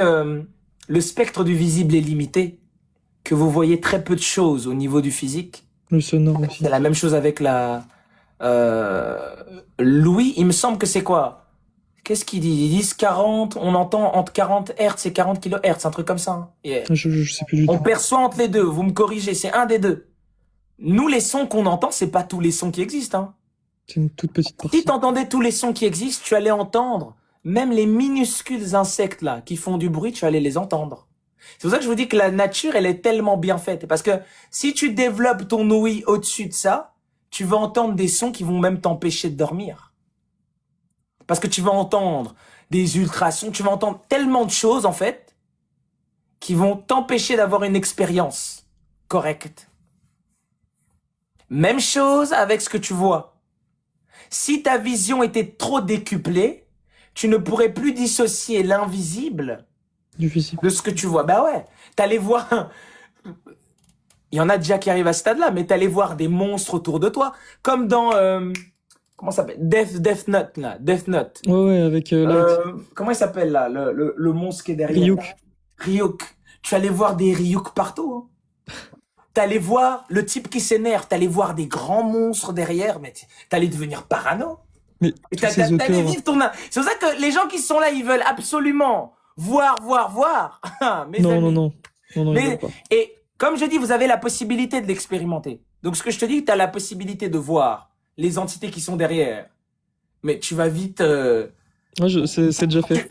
euh, le spectre du visible est limité, que vous voyez très peu de choses au niveau du physique. Le sonore aussi. C'est la même chose avec Louis, il me semble que c'est quoi? Qu'est-ce qu'ils disent? Ils disent 40, on entend entre 40 Hertz et 40 kHz, un truc comme ça, hein. Je sais plus du On tout. perçoit entre les deux, vous me corrigez, c'est un des deux. Nous, les sons qu'on entend, c'est pas tous les sons qui existent, hein. C'est une toute petite Si partie. t'entendais tous les sons qui existent, tu allais entendre même les minuscules insectes là qui font du bruit, tu allais les entendre. C'est pour ça que je vous dis que la nature, elle est tellement bien faite. Parce que si tu développes ton ouïe au-dessus de ça, tu vas entendre des sons qui vont même t'empêcher de dormir. Parce que tu vas entendre des ultrasons, tu vas entendre tellement de choses en fait qui vont t'empêcher d'avoir une expérience correcte. Même chose avec ce que tu vois. Si ta vision était trop décuplée, tu ne pourrais plus dissocier l'invisible Du visible. de ce que tu vois. Bah ouais, t'allais voir... Il y en a déjà qui arrivent à ce stade-là, mais t'allais voir des monstres autour de toi, comme dans... comment ça s'appelle? Death Note, là. Death Note. Ouais, avec Light. Comment il s'appelle, là, le monstre qui est derrière? Ryuk. Ryuk. Tu allais voir des Ryuk partout, hein. T'allais voir le type qui s'énerve, t'allais voir des grands monstres derrière, mais t'allais devenir parano. Mais Et tous ces t'allais auteurs. vivre ton... C'est pour ça que les gens qui sont là, ils veulent absolument voir. Mes Non, amis. non, ils veulent pas. Et comme je dis, vous avez la possibilité de l'expérimenter. Donc ce que je te dis, tu as la possibilité de voir les entités qui sont derrière. Mais tu vas vite... Ouais, c'est déjà fait.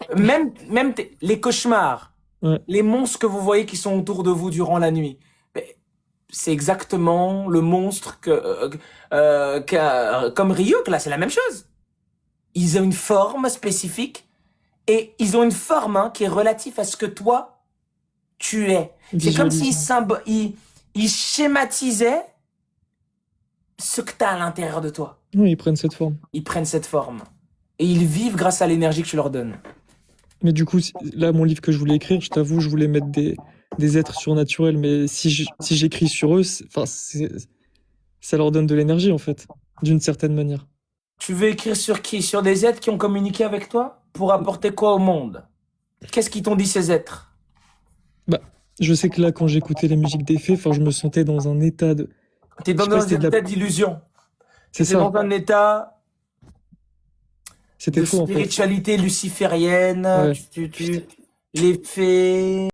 les cauchemars, Ouais. les monstres que vous voyez qui sont autour de vous durant la nuit, mais c'est exactement le monstre comme Ryuk, là, c'est la même chose. Ils ont une forme spécifique et ils ont une forme qui est relative à ce que toi, tu es. C'est comme s'ils ils schématisaient ce que tu as à l'intérieur de toi. Oui, ils prennent cette forme. Ils prennent cette forme. Et ils vivent grâce à l'énergie que tu leur donnes. Mais du coup, là, mon livre que je voulais écrire, je t'avoue, je voulais mettre des êtres surnaturels, mais si j'écris sur eux, ça leur donne de l'énergie, en fait, d'une certaine manière. Tu veux écrire sur qui? Sur des êtres qui ont communiqué avec toi? Pour apporter quoi au monde? Qu'est-ce qu'ils t'ont dit, ces êtres? Bah, je sais que là, quand j'écoutais les musiques des fées, enfin, je me sentais dans un état de... T'es Je dans sais pas, un c'était de la... état d'illusion. C'est T'es dans ça, un état c'était de faux, en fait. spiritualité luciférienne. Ouais. Les fées...